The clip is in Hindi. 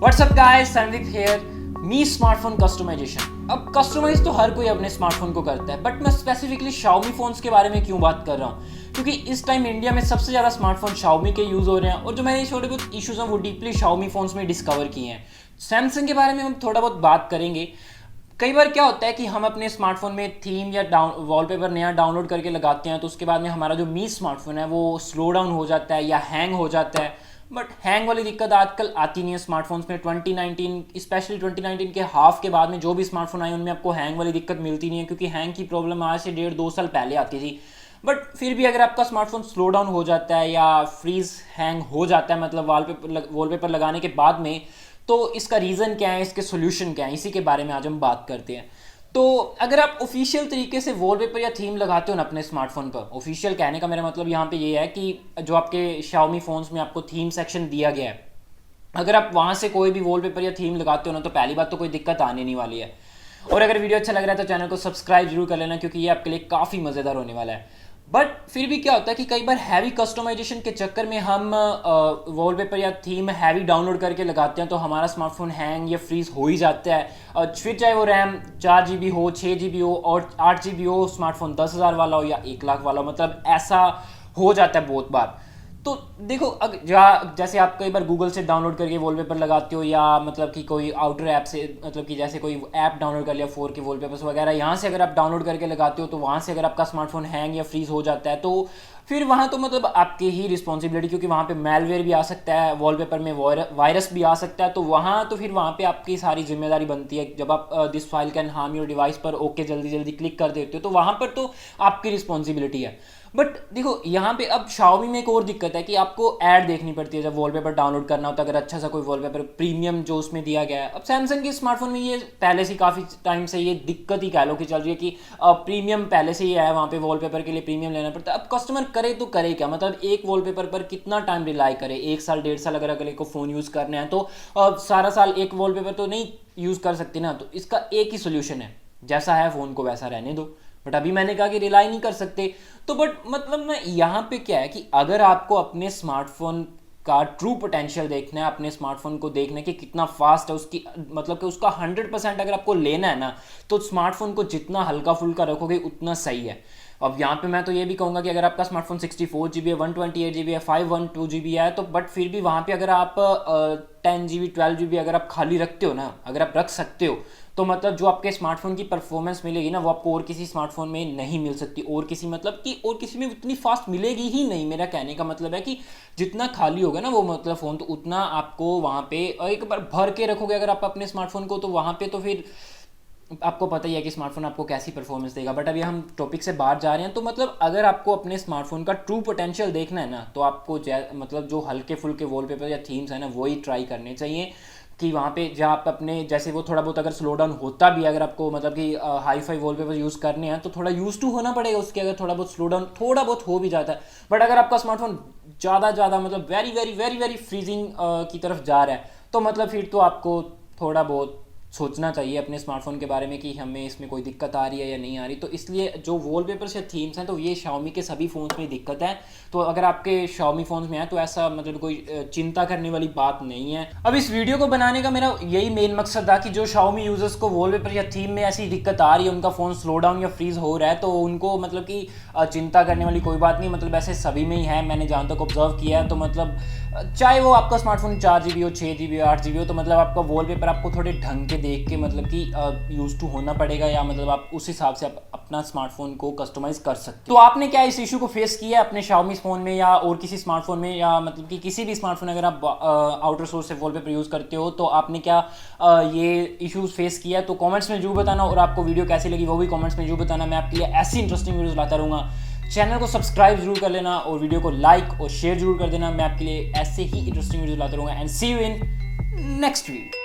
WhatsApp guys, Sandeep here. मी स्मार्टफोन कस्टमाइजेशन। अब कस्टमाइज तो हर कोई अपने स्मार्टफोन को करता है, बट मैं स्पेसिफिकली Xiaomi फोन्स के बारे में क्यों बात कर रहा हूँ, क्योंकि इस टाइम इंडिया में सबसे ज़्यादा स्मार्टफोन Xiaomi के यूज़ हो रहे हैं और जो मैंने छोटे बहुत इश्यूज हैं वो डीपली Xiaomi फोन्स में डिस्कवर किए हैं। सैमसंग के बारे में हम थोड़ा बहुत बात करेंगे। कई बार क्या होता है कि हम अपने स्मार्टफोन में थीम या वॉलपेपर नया डाउनलोड करके लगाते हैं, तो उसके बाद में हमारा जो मी स्मार्टफोन है वो स्लो डाउन हो जाता है या हैंग हो जाता है। बट हैंग वाली दिक्कत आजकल आती नहीं है स्मार्टफोन्स में। 2019 स्पेशली 2019 के हाफ के बाद में जो भी स्मार्टफोन आए उनमें आपको हैंग वाली दिक्कत मिलती नहीं है, क्योंकि हैंग की प्रॉब्लम आज से 1.5-2 साल पहले आती थी। बट फिर भी अगर आपका स्मार्टफोन स्लो डाउन हो जाता है या फ्रीज हैंग हो जाता है, मतलब वॉलपेपर लगाने के बाद में, तो इसका रीज़न क्या है, इसके सोल्यूशन क्या है, इसी के बारे में आज हम बात करते हैं। तो अगर आप ऑफिशियल तरीके से वॉलपेपर या थीम लगाते हो ना अपने स्मार्टफोन पर, ऑफिशियल कहने का मेरा मतलब यहाँ पे ये है कि जो आपके Xiaomi फोन्स में आपको थीम सेक्शन दिया गया है, अगर आप वहाँ से कोई भी वॉलपेपर या थीम लगाते हो ना, तो पहली बात तो कोई दिक्कत आने नहीं वाली है। और अगर वीडियो अच्छा लग रहा है तो चैनल को सब्सक्राइब जरूर कर लेना, क्योंकि ये आपके लिए काफ़ी मज़ेदार होने वाला है। बट फिर भी क्या होता है कि कई बार हैवी कस्टमाइजेशन के चक्कर में हम वॉलपेपर या थीम हैवी डाउनलोड करके लगाते हैं, तो हमारा स्मार्टफोन हैंग या फ्रीज हो ही जाता है। फिर चाहे वो रैम 4 GB हो, 6 GB हो और 8 GB हो, स्मार्टफोन 10,000 वाला हो या 1 लाख वाला हो, मतलब ऐसा हो जाता है बहुत बार। तो देखो, जैसे आप कई बार गूगल से डाउनलोड करके वॉलपेपर लगाते हो, या मतलब कि कोई आउटर ऐप से, मतलब कि जैसे कोई ऐप डाउनलोड कर लिया 4K वॉलपेपर्स वगैरह, यहाँ से अगर आप डाउनलोड करके लगाते हो, तो वहाँ से अगर आपका स्मार्टफोन हैंग या फ्रीज हो जाता है, तो फिर वहाँ तो मतलब आपकी ही रिस्पॉन्सिबिलिटी, क्योंकि वहाँ पे मेलवेयर भी आ सकता है, वॉलपेपर में वायरस भी आ सकता है। तो वहाँ तो फिर वहाँ पे आपकी सारी जिम्मेदारी बनती है। जब आप this file can harm your device पर ओके जल्दी जल्दी क्लिक कर देते हो, तो वहाँ पर तो आपकी रिस्पॉन्सिबिलिटी है। बट देखो, यहाँ पे अब Xiaomi में एक और दिक्कत है कि आपको ऐड देखनी पड़ती है जब वॉलपेपर डाउनलोड करना होता है, अगर अच्छा सा कोई वॉलपेपर प्रीमियम जो उसमें दिया गया है। अब सैमसंग के स्मार्टफोन में ये पहले से काफ़ी टाइम से ये दिक्कत ही कह लो कि चल रही है कि प्रीमियम पहले से ही है, वहाँ पे वॉलपेपर के लिए प्रीमियम लेना पड़ता है। अब कस्टमर करे तो करे क्या, मतलब एक वॉलपेपर पर कितना टाइम रिलाई करे, 1 साल 1.5 साल अगर अगले को फ़ोन यूज़ करना है, तो सारा साल एक वॉलपेपर तो नहीं यूज़ कर सकते ना। तो इसका एक ही सोल्यूशन है, जैसा है फ़ोन को वैसा रहने दो। बट अभी मैंने कहा कि रिलाई नहीं कर सकते, तो बट मतलब मैं यहाँ पे क्या है कि अगर आपको अपने स्मार्टफोन का ट्रू पोटेंशियल देखना है, अपने स्मार्टफोन को देखना है कि कितना फास्ट है उसकी, मतलब कि उसका 100% अगर आपको लेना है ना, तो स्मार्टफोन को जितना हल्का फुल्का रखोगे उतना सही है। अब यहाँ पे मैं तो ये भी कहूँगा कि अगर आपका स्मार्टफोन 64 GB है, 128 GB है, 512 GB है, तो बट फिर भी वहाँ पे अगर आप 10 GB 12 GB अगर आप खाली रखते हो ना, अगर आप रख सकते हो, तो मतलब जो आपके स्मार्टफोन की परफॉर्मेंस मिलेगी ना, वो आपको और किसी स्मार्टफोन में नहीं मिल सकती। और किसी मतलब कि और किसी में उतनी फास्ट मिलेगी ही नहीं। मेरा कहने का मतलब है कि जितना खाली होगा ना वो मतलब फ़ोन, तो उतना आपको वहाँ पे एक बार भर के रखोगे अगर आप अपने स्मार्टफोन को, तो वहाँ पे तो फिर आपको पता ही है कि स्मार्टफोन आपको कैसी परफॉर्मेंस देगा। बट अभी हम टॉपिक से बाहर जा रहे हैं, तो मतलब अगर आपको अपने स्मार्टफोन का ट्रू पोटेंशियल देखना है ना, तो आपको मतलब जो हल्के फुल्के वॉलपेपर या थीम्स है ना, वही ट्राई करने चाहिए। कि वहाँ पे जहाँ आप अपने जैसे वो थोड़ा बहुत अगर स्लो डाउन होता भी है, अगर आपको मतलब कि हाई फाई वॉलपेपर यूज़ करने हैं, तो थोड़ा यूज़ टू होना पड़ेगा उसके, अगर थोड़ा बहुत स्लो डाउन थोड़ा बहुत हो भी जाता है। बट अगर आपका स्मार्टफोन ज़्यादा मतलब very very very very freezing की तरफ जा रहा है, तो मतलब फिर तो आपको थोड़ा बहुत सोचना चाहिए अपने स्मार्टफोन के बारे में कि हमें इसमें कोई दिक्कत आ रही है या नहीं आ रही। तो इसलिए जो वॉलपेपर्स या थीम्स हैं, तो ये Xiaomi के सभी फ़ोन्स में दिक्कत है। तो अगर आपके Xiaomi फ़ोन्स में है तो ऐसा मतलब कोई चिंता करने वाली बात नहीं है। अब इस वीडियो को बनाने का मेरा यही मेन मकसद था कि जो Xiaomi यूज़र्स को वॉलपेपर या थीम में ऐसी दिक्कत आ रही है, उनका फ़ोन स्लो डाउन या फ्रीज़ हो रहा है, तो उनको मतलब कि चिंता करने वाली कोई बात नहीं। मतलब ऐसे सभी में ही है, मैंने जहाँ तक ऑब्जर्व किया है। तो मतलब चाहे वो आपका स्मार्टफोन 4 GB हो, 6 GB हो, 8 GB हो, तो मतलब आपका वॉलपेपर आपको थोड़े ढंग के देख के मतलब कि यूज टू होना पड़ेगा, या मतलब आप उस हिसाब से आप अपना स्मार्टफोन को कस्टमाइज कर सकते हो। तो आपने क्या इस इशू को फेस किया है अपने Xiaomi फ़ोन में या और किसी स्मार्टफोन में, या मतलब कि किसी भी स्मार्टफोन अगर आप आउटर सोर्स से वॉलपेपर यूज़ करते हो, तो आपने क्या ये इशूज़ फेस किया है? तो कमेंट्स में जरूर बताना, और आपको वीडियो कैसी लगी वो भी कमेंट्स में जरूर बताना। मैं आपके लिए ऐसी इंटरेस्टिंग वीडियोस लाता रहूँगा। चैनल को सब्सक्राइब जरूर कर लेना और वीडियो को लाइक और शेयर जरूर कर देना। मैं आपके लिए ऐसे ही इंटरेस्टिंग वीडियो लाता रहूँगा। And see you in next video.